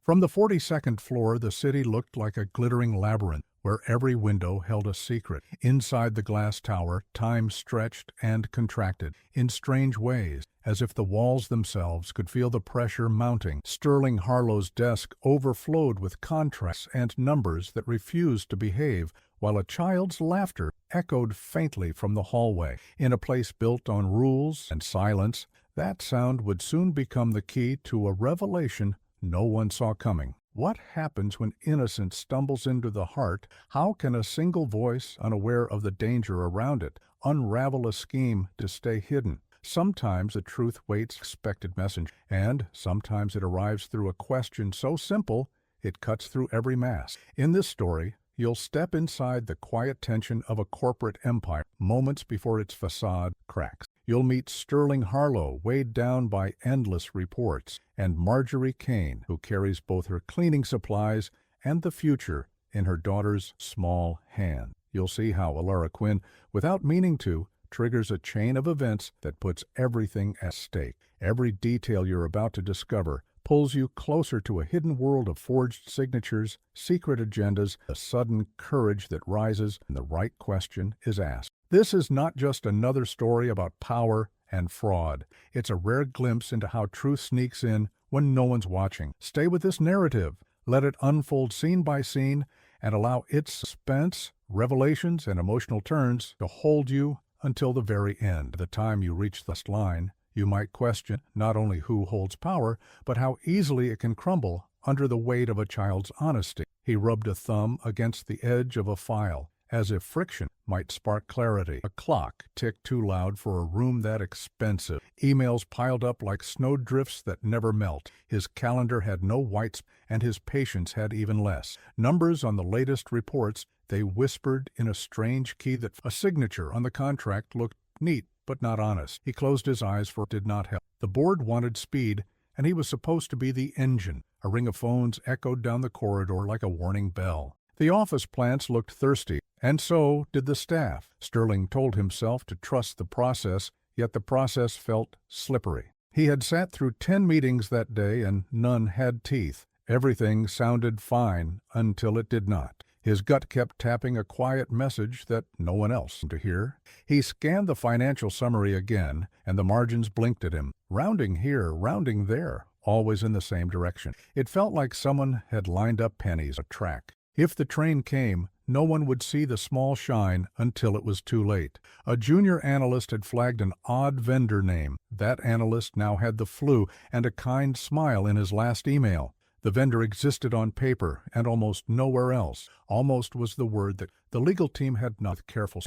From the 42nd floor, the city looked like a glittering labyrinth where every window held a secret. Inside the glass tower, time stretched and contracted in strange ways, as if the walls themselves could feel the pressure mounting. Sterling Harlow's desk overflowed with contracts and numbers that refused to behave, while a child's laughter echoed faintly from the hallway. In a place built on rules and silence, that sound would soon become the key to a revelation no one saw coming. What happens when innocence stumbles into the heart? How can a single voice, unaware of the danger around it, unravel a scheme to stay hidden? Sometimes the truth waits expected messenger, and sometimes it arrives through a question so simple it cuts through every mask. In this story, you'll step inside the quiet tension of a corporate empire moments before its facade cracks. You'll meet Sterling Harlow, weighed down by endless reports, and Marjorie Kane, who carries both her cleaning supplies and the future in her daughter's small hand. You'll see how Elara Quinn, without meaning to, triggers a chain of events that puts everything at stake. Every detail you're about to discover pulls you closer to a hidden world of forged signatures, secret agendas, a sudden courage that rises when the right question is asked. This is not just another story about power and fraud. It's a rare glimpse into how truth sneaks in when no one's watching. Stay with this narrative, let it unfold scene by scene, and allow its suspense, revelations, and emotional turns to hold you until the very end. The time you reach the line, you might question not only who holds power, but how easily it can crumble under the weight of a child's honesty. He rubbed a thumb against the edge of a file, as if friction might spark clarity. A clock ticked too loud for a room that expensive. Emails piled up like snowdrifts that never melt. His calendar had no whites, and his patience had even less. Numbers on the latest reports, they whispered in a strange key that a signature on the contract looked neat but not honest. He closed his eyes, for it did not help. The board wanted speed, and he was supposed to be the engine. A ring of phones echoed down the corridor like a warning bell. The office plants looked thirsty, and so did the staff. Sterling told himself to trust the process, yet the process felt slippery. He had sat through 10 meetings that day, and none had teeth. Everything sounded fine until it did not. His gut kept tapping a quiet message that no one else seemed to hear. He scanned the financial summary again, and the margins blinked at him. Rounding here, rounding there, always in the same direction. It felt like someone had lined up pennies on a track. If the train came, no one would see the small shine until it was too late. A junior analyst had flagged an odd vendor name. That analyst now had the flu and a kind smile in his last email. The vendor existed on paper and almost nowhere else. Almost was the word that the legal team had not careful.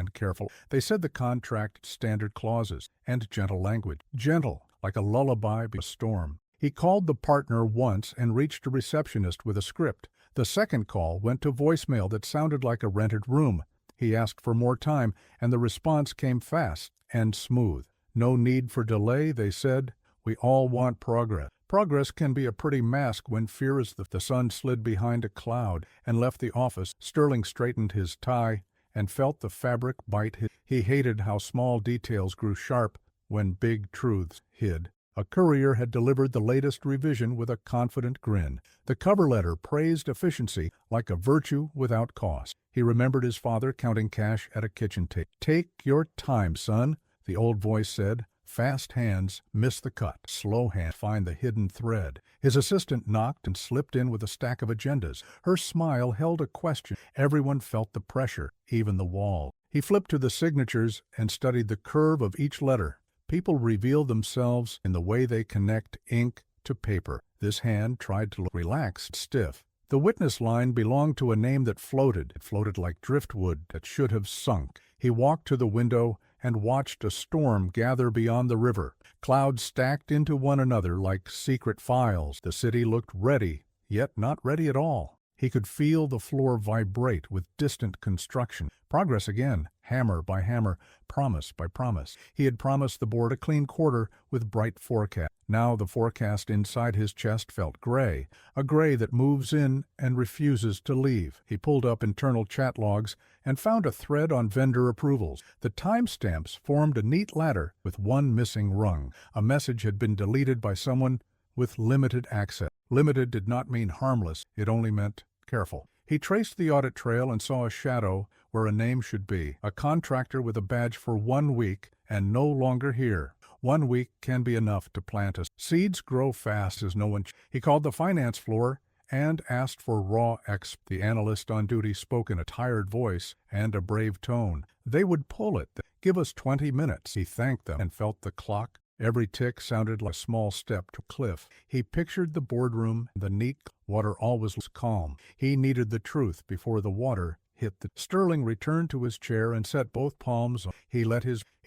They said the contract standard clauses and gentle language. Gentle, like a lullaby before a storm. He called the partner once and reached a receptionist with a script. The second call went to voicemail that sounded like a rented room. He asked for more time, and the response came fast and smooth. No need for delay, they said. We all want progress. Progress can be a pretty mask when fear is the sun slid behind a cloud and left the office. Sterling straightened his tie and felt the fabric bite his. He hated how small details grew sharp when big truths hid. A courier had delivered the latest revision with a confident grin. The cover letter praised efficiency like a virtue without cost. He remembered his father counting cash at a kitchen table. "Take your time, son," the old voice said. Fast hands miss the cut. Slow hands find the hidden thread. His assistant knocked and slipped in with a stack of agendas. Her smile held a question. Everyone felt the pressure, even the wall. He flipped to the signatures and studied the curve of each letter. People reveal themselves in the way they connect ink to paper. This hand tried to look relaxed, stiff. The witness line belonged to a name that floated. It floated like driftwood that should have sunk. He walked to the window and watched a storm gather beyond the river. Clouds stacked into one another like secret files. The city looked ready, yet not ready at all. He could feel the floor vibrate with distant construction. Progress again, hammer by hammer, promise by promise. He had promised the board a clean quarter with bright forecast. Now the forecast inside his chest felt gray, a gray that moves in and refuses to leave. He pulled up internal chat logs and found a thread on vendor approvals. The timestamps formed a neat ladder with one missing rung. A message had been deleted by someone with limited access. Limited did not mean harmless, it only meant careful. He traced the audit trail and saw a shadow where a name should be. A contractor with a badge for 1 week and no longer here. 1 week can be enough to plant a seeds grow fast as no one. He called the finance floor and asked for raw exp. The analyst on duty spoke in a tired voice and a brave tone. They would pull it. Give us 20 minutes. He thanked them and felt the clock. Every tick sounded like a small step to cliff. He pictured the boardroom, the neat water always was calm. He needed the truth before the water hit the. Sterling returned to his chair and set both palms on. He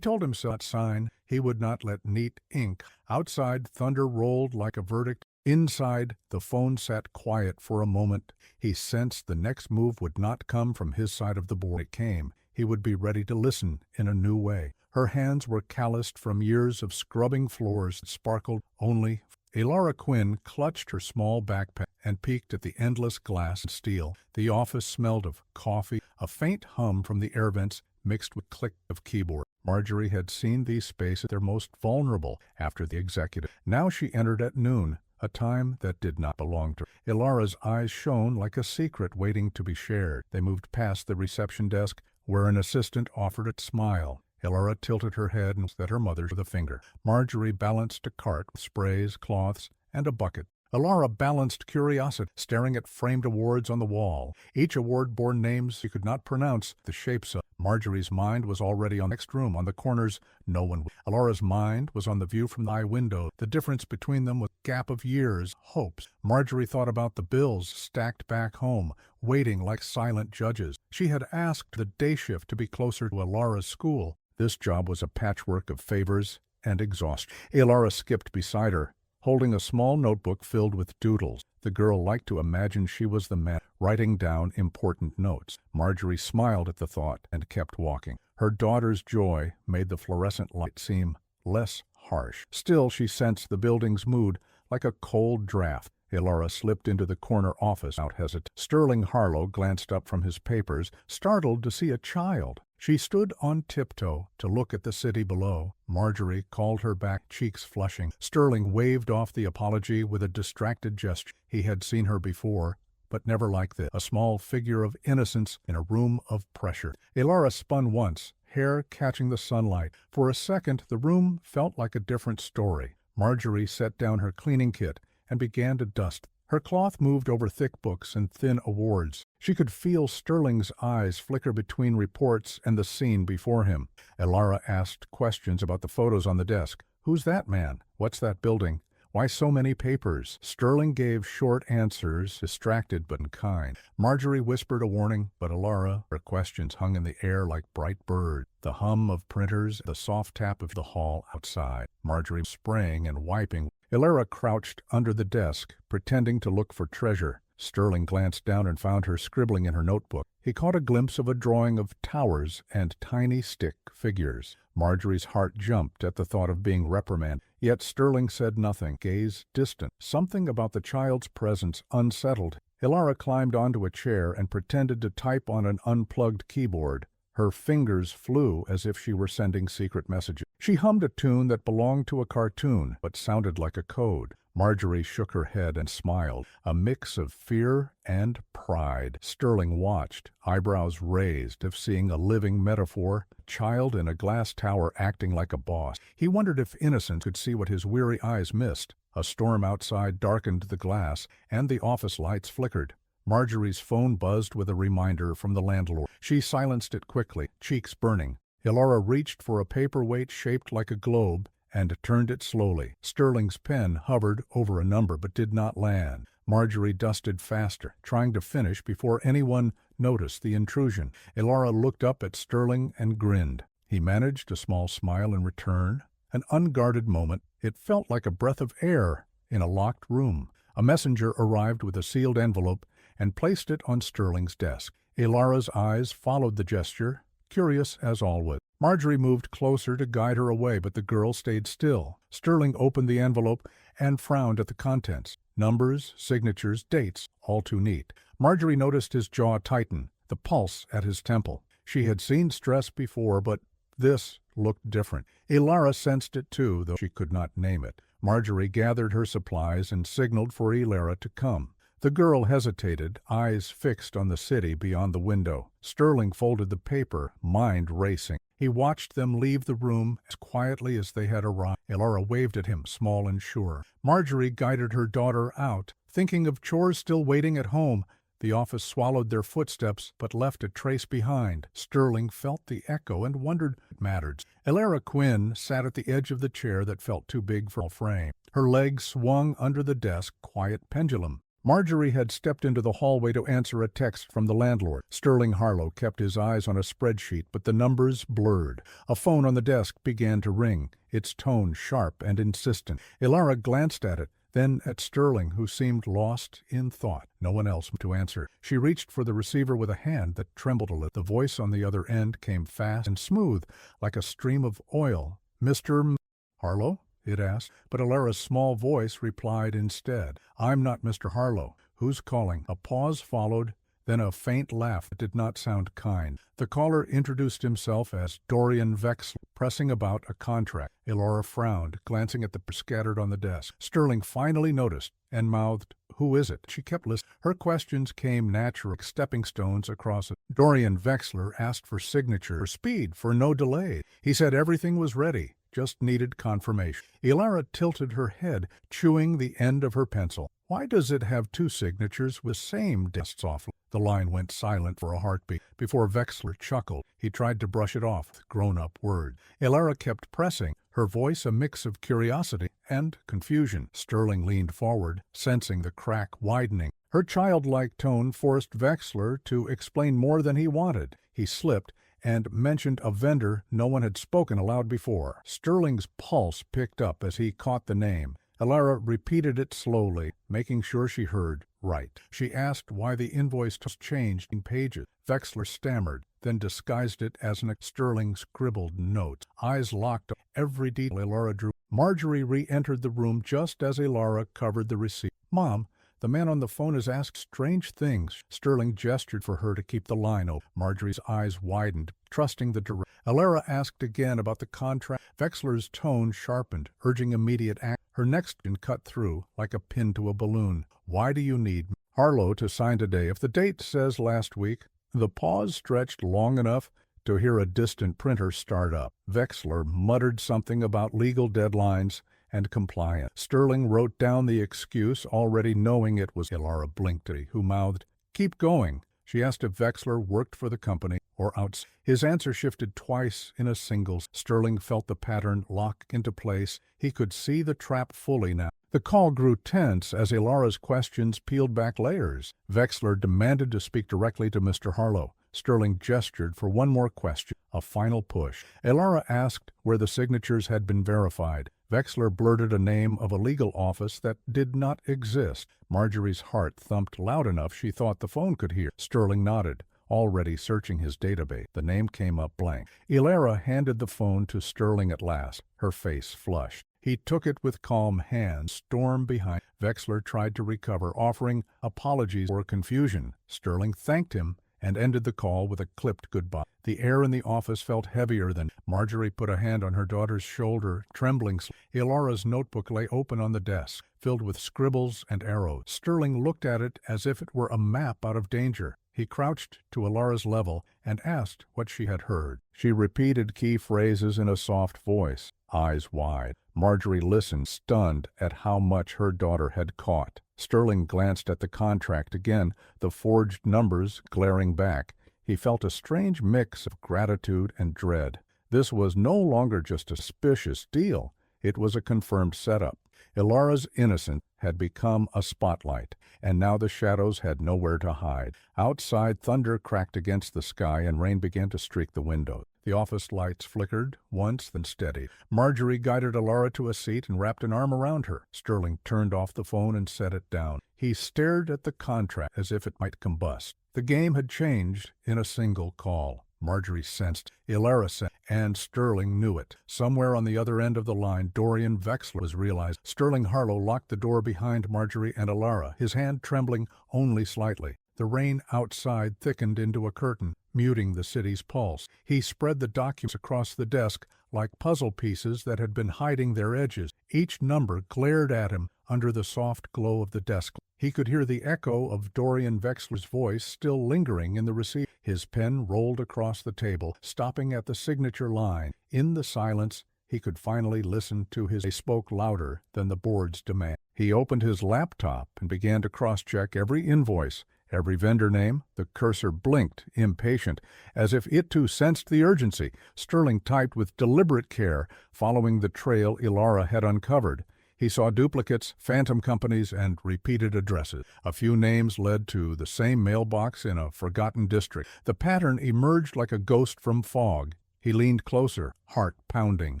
told himself that sign he would not let neat ink. Outside, thunder rolled like a verdict. Inside, the phone sat quiet for a moment. He sensed the next move would not come from his side of the board. It came. He would be ready to listen in a new way. Her hands were calloused from years of scrubbing floors that sparkled only. Elara Quinn clutched her small backpack and peeked at the endless glass and steel. The office smelled of coffee, a faint hum from the air vents mixed with click of keyboard. Marjorie had seen these spaces at their most vulnerable after the executive. Now she entered at noon, a time that did not belong to her. Elara's eyes shone like a secret waiting to be shared. They moved past the reception desk, where an assistant offered a smile. Elara tilted her head and set her mother with a finger. Marjorie balanced a cart with sprays, cloths, and a bucket. Elara balanced curiosity, staring at framed awards on the wall. Each award bore names she could not pronounce, the shapes of. Marjorie's mind was already on the next room, on the corners. No one. Elara's mind was on the view from the high window. The difference between them was a gap of years, hopes. Marjorie thought about the bills stacked back home, waiting like silent judges. She had asked the day shift to be closer to Elara's school. This job was a patchwork of favors and exhaustion. Elara skipped beside her, holding a small notebook filled with doodles. The girl liked to imagine she was the man writing down important notes. Marjorie smiled at the thought and kept walking. Her daughter's joy made the fluorescent light seem less harsh. Still, she sensed the building's mood like a cold draft. Elara slipped into the corner office without hesitation. Sterling Harlow glanced up from his papers, startled to see a child. She stood on tiptoe to look at the city below. Marjorie called her back, cheeks flushing. Sterling waved off the apology with a distracted gesture. He had seen her before, but never like this. A small figure of innocence in a room of pressure. Elara spun once, hair catching the sunlight. For a second, the room felt like a different story. Marjorie set down her cleaning kit and began to dust. Her cloth moved over thick books and thin awards. She could feel Sterling's eyes flicker between reports and the scene before him. Elara asked questions about the photos on the desk. Who's that man? What's that building? Why so many papers? Sterling gave short answers, distracted but kind. Marjorie whispered a warning, but Elara, her questions hung in the air like bright birds. The hum of printers, the soft tap of the hall outside. Marjorie spraying and wiping. Elara crouched under the desk, pretending to look for treasure. Sterling glanced down and found her scribbling in her notebook. He caught a glimpse of a drawing of towers and tiny stick figures. Marjorie's heart jumped at the thought of being reprimanded. Yet Sterling said nothing, gazed distant. Something about the child's presence unsettled. Elara climbed onto a chair and pretended to type on an unplugged keyboard. Her fingers flew as if she were sending secret messages. She hummed a tune that belonged to a cartoon, but sounded like a code. Marjorie shook her head and smiled, a mix of fear and pride. Sterling watched, eyebrows raised, if seeing a living metaphor, a child in a glass tower acting like a boss. He wondered if innocence could see what his weary eyes missed. A storm outside darkened the glass, and the office lights flickered. Marjorie's phone buzzed with a reminder from the landlord. She silenced it quickly, cheeks burning. Elara reached for a paperweight shaped like a globe and turned it slowly. Sterling's pen hovered over a number but did not land. Marjorie dusted faster, trying to finish before anyone noticed the intrusion. Elara looked up at Sterling and grinned. He managed a small smile in return. An unguarded moment. It felt like a breath of air in a locked room. A messenger arrived with a sealed envelope and placed it on Sterling's desk. Elara's eyes followed the gesture, curious as always. Marjorie moved closer to guide her away, but the girl stayed still. Sterling opened the envelope and frowned at the contents. Numbers, signatures, dates, all too neat. Marjorie noticed his jaw tighten, the pulse at his temple. She had seen stress before, but this looked different. Elara sensed it too, though she could not name it. Marjorie gathered her supplies and signaled for Elara to come. The girl hesitated, eyes fixed on the city beyond the window. Sterling folded the paper, mind racing. He watched them leave the room as quietly as they had arrived. Elara waved at him, small and sure. Marjorie guided her daughter out, thinking of chores still waiting at home. The office swallowed their footsteps, but left a trace behind. Sterling felt the echo and wondered what it mattered. Elara Quinn sat at the edge of the chair that felt too big for a frame. Her legs swung under the desk, quiet pendulum. Marjorie had stepped into the hallway to answer a text from the landlord. Sterling Harlow kept his eyes on a spreadsheet, but the numbers blurred. A phone on the desk began to ring, its tone sharp and insistent. Elara glanced at it, then at Sterling, who seemed lost in thought. No one else to answer. She reached for the receiver with a hand that trembled a little. The voice on the other end came fast and smooth, like a stream of oil. "Mr. Harlow?" it asked, but Elara's small voice replied instead. "I'm not Mr. Harlow. Who's calling?" A pause followed, then a faint laugh that did not sound kind. The caller introduced himself as Dorian Vexler, pressing about a contract. Elara frowned, glancing at the scattered on the desk. Sterling finally noticed and mouthed, "Who is it?" She kept listening. Her questions came natural, stepping stones across it. Dorian Vexler asked for signature, for speed, for no delay. He said everything was ready, just needed confirmation. Elara tilted her head, chewing the end of her pencil. "Why does it have two signatures with the same date?" Softly. The line went silent for a heartbeat before Vexler chuckled. He tried to brush it off with grown-up words. Elara kept pressing, her voice a mix of curiosity and confusion. Sterling leaned forward, sensing the crack widening. Her childlike tone forced Vexler to explain more than he wanted. He slipped and mentioned a vendor no one had spoken aloud before. Sterling's pulse picked up as he caught the name. Elara repeated it slowly, making sure she heard right. She asked why the invoice was changed in pages. Vexler stammered, then disguised it as an Sterling scribbled note. Eyes locked on every detail Elara drew. Marjorie re-entered the room just as Elara covered the receipt. "Mom, the man on the phone has asked strange things." Sterling gestured for her to keep the line open. Marjorie's eyes widened, trusting the direction. Elara asked again about the contract. Vexler's tone sharpened, urging immediate action. Her next question cut through, like a pin to a balloon. "Why do you need Harlow to sign today if the date says last week?" The pause stretched long enough to hear a distant printer start up. Vexler muttered something about legal deadlines and compliance. Sterling wrote down the excuse, already knowing it was. Elara blinked at him, who mouthed, "Keep going." She asked if Vexler worked for the company or outside. His answer shifted twice in a single. Sterling felt the pattern lock into place. He could see the trap fully now. The call grew tense as Elara's questions peeled back layers. Vexler demanded to speak directly to Mr. Harlow. Sterling gestured for one more question, a final push. Elara asked where the signatures had been verified. Vexler blurted a name of a legal office that did not exist. Marjorie's heart thumped loud enough she thought the phone could hear. Sterling nodded, already searching his database. The name came up blank. Elara handed the phone to Sterling at last, her face flushed. He took it with calm hands, stormed behind. Vexler tried to recover, offering apologies for confusion. Sterling thanked him and ended the call with a clipped goodbye. The air in the office felt heavier than. Marjorie put a hand on her daughter's shoulder, trembling. Elara's notebook lay open on the desk, filled with scribbles and arrows. Sterling looked at it as if it were a map out of danger. He crouched to Elara's level and asked what she had heard. She repeated key phrases in a soft voice, eyes wide. Marjorie listened, stunned at how much her daughter had caught. Sterling glanced at the contract again, the forged numbers glaring back. He felt a strange mix of gratitude and dread. This was no longer just a suspicious deal. It was a confirmed setup. Elara's innocence had become a spotlight, and now the shadows had nowhere to hide. Outside, thunder cracked against the sky and rain began to streak the windows. The office lights flickered, once then steadied. Marjorie guided Elara to a seat and wrapped an arm around her. Sterling turned off the phone and set it down. He stared at the contract as if it might combust. The game had changed in a single call. Marjorie sensed, Elara sensed, and Sterling knew it. Somewhere on the other end of the line, Dorian Vexler was realized. Sterling Harlow locked the door behind Marjorie and Elara, his hand trembling only slightly. The rain outside thickened into a curtain, muting the city's pulse. He spread the documents across the desk like puzzle pieces that had been hiding their edges. Each number glared at him under the soft glow of the desk. He could hear the echo of Dorian Wexler's voice still lingering in the receiver. His pen rolled across the table, stopping at the signature line. In the silence, he could finally listen to his. They spoke louder than the board's demand. He opened his laptop and began to cross-check every invoice, every vendor name. The cursor blinked, impatient, as if it too sensed the urgency. Sterling typed with deliberate care, following the trail Elara had uncovered. He saw duplicates, phantom companies, and repeated addresses. A few names led to the same mailbox in a forgotten district. The pattern emerged like a ghost from fog. He leaned closer, heart pounding.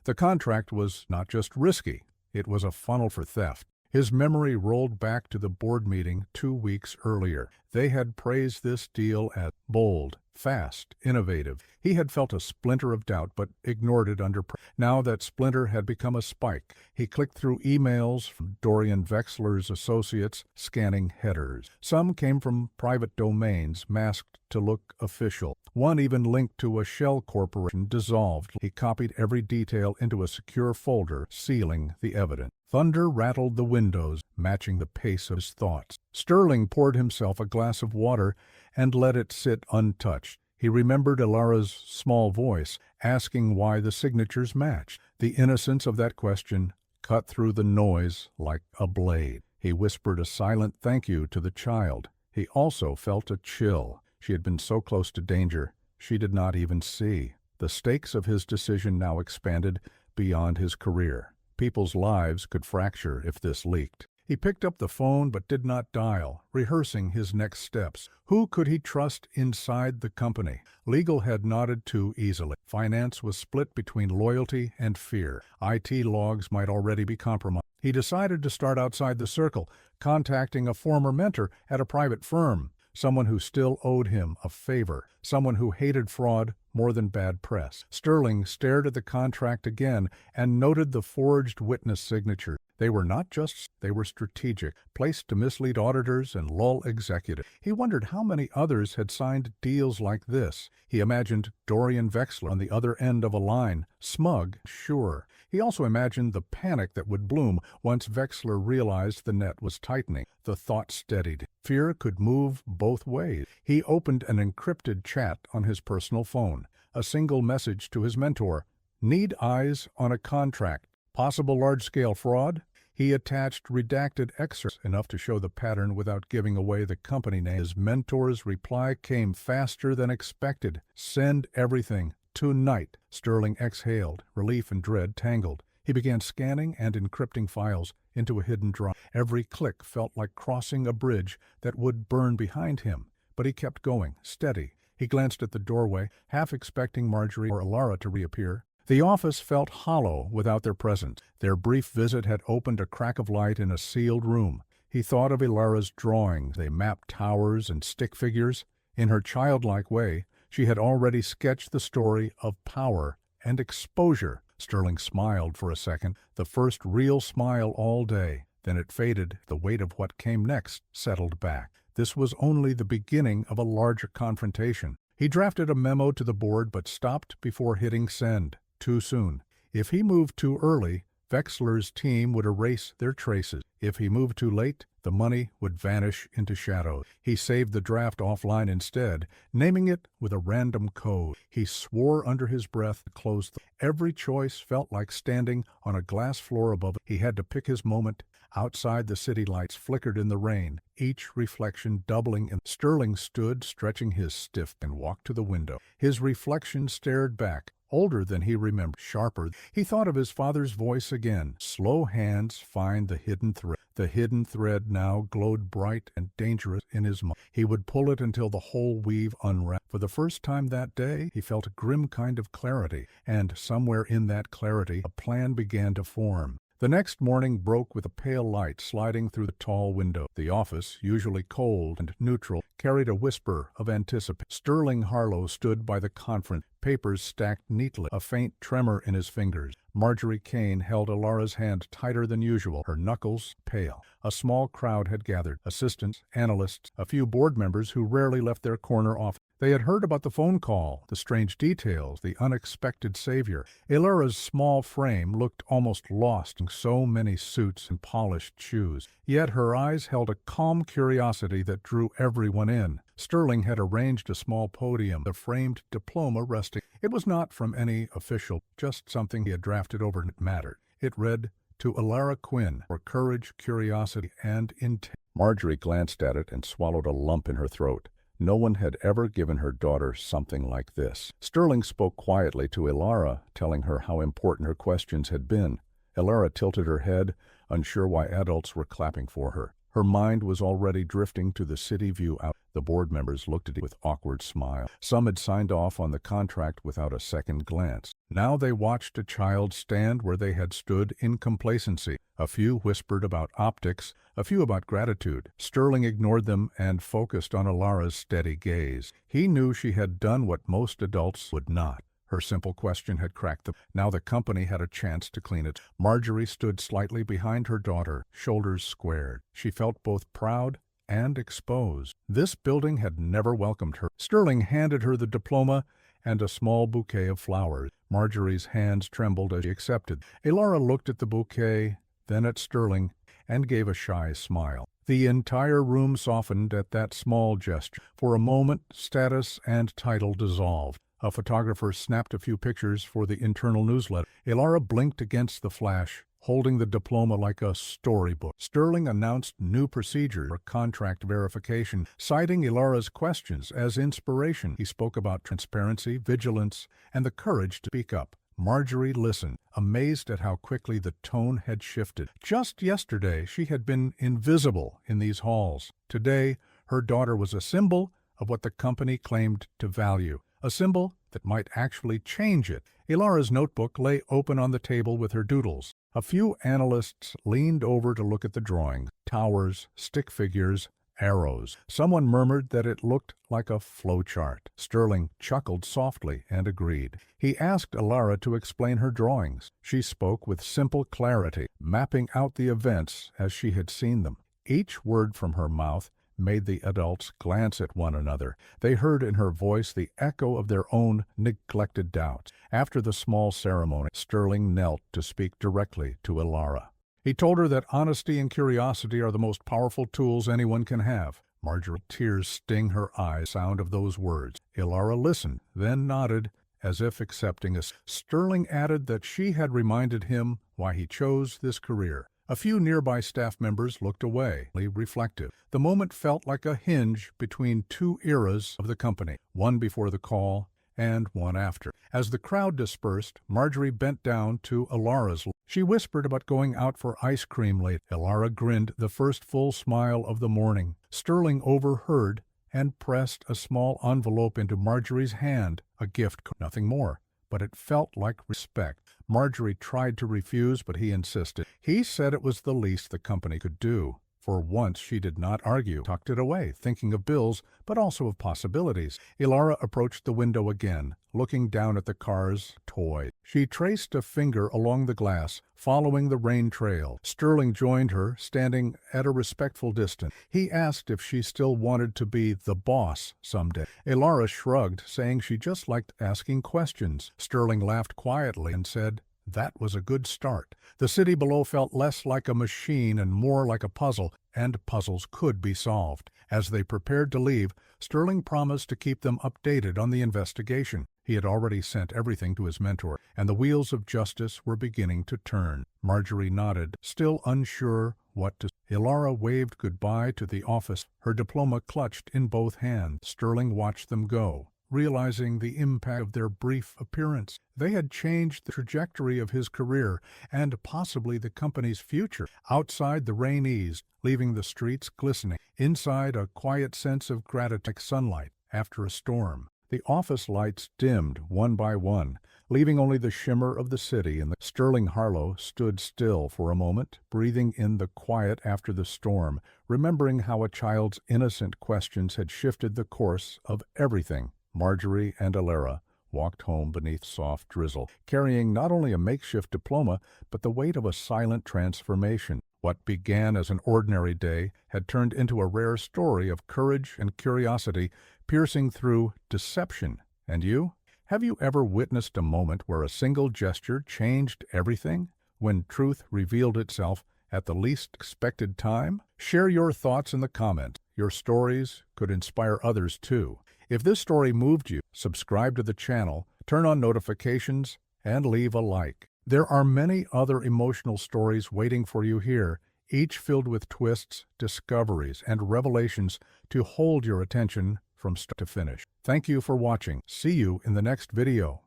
The contract was not just risky, it was a funnel for theft. His memory rolled back to the board meeting 2 weeks earlier. They had praised this deal as bold, fast, innovative. He had felt a splinter of doubt, but ignored it under pressure. Now that splinter had become a spike. He clicked through emails from Dorian Wexler's associates, scanning headers. Some came from private domains, masked to look official. One even linked to a shell corporation dissolved. He copied every detail into a secure folder, sealing the evidence. Thunder rattled the windows, matching the pace of his thoughts. Sterling poured himself a glass of water and let it sit untouched. He remembered Elara's small voice, asking why the signatures matched. The innocence of that question cut through the noise like a blade. He whispered a silent thank you to the child. He also felt a chill. She had been so close to danger, she did not even see. The stakes of his decision now expanded beyond his career. People's lives could fracture if this leaked. He picked up the phone but did not dial, rehearsing his next steps. Who could he trust inside the company? Legal had nodded too easily. Finance was split between loyalty and fear. IT logs might already be compromised. He decided to start outside the circle, contacting a former mentor at a private firm, someone who still owed him a favor, someone who hated fraud more than bad press. Sterling stared at the contract again and noted the forged witness signature. They were not just, they were strategic, placed to mislead auditors and lull executives. He wondered how many others had signed deals like this. He imagined Dorian Wexler on the other end of a line, smug, sure. He also imagined the panic that would bloom once Wexler realized the net was tightening. The thought steadied. Fear could move both ways. He opened an encrypted chat on his personal phone. A single message to his mentor. Need eyes on a contract. Possible large-scale fraud? He attached redacted excerpts enough to show the pattern without giving away the company name. His mentor's reply came faster than expected. Send everything. Tonight. Sterling exhaled, relief and dread tangled. He began scanning and encrypting files into a hidden drive. Every click felt like crossing a bridge that would burn behind him. But he kept going, steady. He glanced at the doorway, half expecting Marjorie or Elara to reappear. The office felt hollow without their presence. Their brief visit had opened a crack of light in a sealed room. He thought of Elara's drawings. They mapped towers and stick figures. In her childlike way, she had already sketched the story of power and exposure. Sterling smiled for a second, the first real smile all day. Then it faded. The weight of what came next settled back. This was only the beginning of a larger confrontation. He drafted a memo to the board but stopped before hitting send. Too soon. If he moved too early, Wexler's team would erase their traces. If he moved too late, the money would vanish into shadows. He saved the draft offline instead, naming it with a random code. He swore under his breath to close every choice felt like standing on a glass floor above it. He had to pick his moment. Outside, the city lights flickered in the rain, each reflection doubling. Sterling stood, stretching his stiff, and walked to the window. His reflection stared back. Older than he remembered, sharper. He thought of his father's voice again. Slow hands find the hidden thread. The hidden thread now glowed bright and dangerous in his mind. He would pull it until the whole weave unwrapped. For the first time that day, he felt a grim kind of clarity, and somewhere in that clarity, a plan began to form. The next morning broke with a pale light sliding through the tall window. The office, usually cold and neutral, carried a whisper of anticipation. Sterling Harlow stood by the conference, papers stacked neatly, a faint tremor in his fingers. Marjorie Kane held Elara's hand tighter than usual, her knuckles pale. A small crowd had gathered, assistants, analysts, a few board members who rarely left their corner office. They had heard about the phone call, the strange details, the unexpected savior. Elara's small frame looked almost lost in so many suits and polished shoes. Yet her eyes held a calm curiosity that drew everyone in. Sterling had arranged a small podium, the framed diploma resting. It was not from any official, just something he had drafted over and it mattered. It read, "To Elara Quinn, for courage, curiosity, and intent." Marjorie glanced at it and swallowed a lump in her throat. No one had ever given her daughter something like this. Sterling spoke quietly to Elara, telling her how important her questions had been. Elara tilted her head, unsure why adults were clapping for her. Her mind was already drifting to the city view out. The board members looked at it with awkward smiles. Some had signed off on the contract without a second glance. Now they watched a child stand where they had stood in complacency. A few whispered about optics, a few about gratitude. Sterling ignored them and focused on Elara's steady gaze. He knew she had done what most adults would not. Her simple question had cracked them. Now the company had a chance to clean it. Marjorie stood slightly behind her daughter, shoulders squared. She felt both proud and exposed. This building had never welcomed her. Sterling handed her the diploma and a small bouquet of flowers. Marjorie's hands trembled as she accepted. Elara looked at the bouquet, then at Sterling, and gave a shy smile. The entire room softened at that small gesture. For a moment, status and title dissolved. A photographer snapped a few pictures for the internal newsletter. Elara blinked against the flash, holding the diploma like a storybook. Sterling announced new procedures for contract verification, citing Elara's questions as inspiration. He spoke about transparency, vigilance, and the courage to speak up. Marjorie listened, amazed at how quickly the tone had shifted. Just yesterday, she had been invisible in these halls. Today, her daughter was a symbol of what the company claimed to value, a symbol that might actually change it. Elara's notebook lay open on the table with her doodles. A few analysts leaned over to look at the drawing. Towers, stick figures, arrows. Someone murmured that it looked like a flowchart. Sterling chuckled softly and agreed. He asked Elara to explain her drawings. She spoke with simple clarity, mapping out the events as she had seen them. Each word from her mouth made the adults glance at one another. They heard in her voice the echo of their own neglected doubts. After the small ceremony, Sterling knelt to speak directly to Elara. He told her that honesty and curiosity are the most powerful tools anyone can have. Marjorie's tears sting her eyes. Sound of those words. Elara listened, then nodded, as if accepting us. Sterling added that she had reminded him why he chose this career. A few nearby staff members looked away, reflective. The moment felt like a hinge between two eras of the company, one before the call and one after. As the crowd dispersed, Marjorie bent down to Elara's. She whispered about going out for ice cream later. Elara grinned, the first full smile of the morning. Sterling overheard and pressed a small envelope into Marjorie's hand, a gift, nothing more. But it felt like respect. Marjorie tried to refuse, but he insisted. He said it was the least the company could do. For once she did not argue, tucked it away, thinking of bills, but also of possibilities. Elara approached the window again, looking down at the car's toy. She traced a finger along the glass, following the rain trail. Sterling joined her, standing at a respectful distance. He asked if she still wanted to be the boss someday. Elara shrugged, saying she just liked asking questions. Sterling laughed quietly and said, "That was a good start." The city below felt less like a machine and more like a puzzle, and puzzles could be solved. As they prepared to leave, Sterling promised to keep them updated on the investigation. He had already sent everything to his mentor, and the wheels of justice were beginning to turn. Marjorie nodded, still unsure what to say. Elara waved goodbye to the office, her diploma clutched in both hands. Sterling watched them go, realizing the impact of their brief appearance. They had changed the trajectory of his career and possibly the company's future. Outside, the rain eased, leaving the streets glistening. Inside, a quiet sense of gratitude like sunlight after a storm. The office lights dimmed one by one. leaving only the shimmer of the city. And Sterling Harlow stood still for a moment, breathing in the quiet after the storm, remembering how a child's innocent questions had shifted the course of everything. Marjorie and Elara walked home beneath soft drizzle, carrying not only a makeshift diploma, but the weight of a silent transformation. What began as an ordinary day had turned into a rare story of courage and curiosity, piercing through deception. And you? Have you ever witnessed a moment where a single gesture changed everything? When truth revealed itself at the least expected time? Share your thoughts in the comments. Your stories could inspire others too. If this story moved you, subscribe to the channel, turn on notifications, and leave a like. There are many other emotional stories waiting for you here, each filled with twists, discoveries, and revelations to hold your attention from start to finish. Thank you for watching. See you in the next video.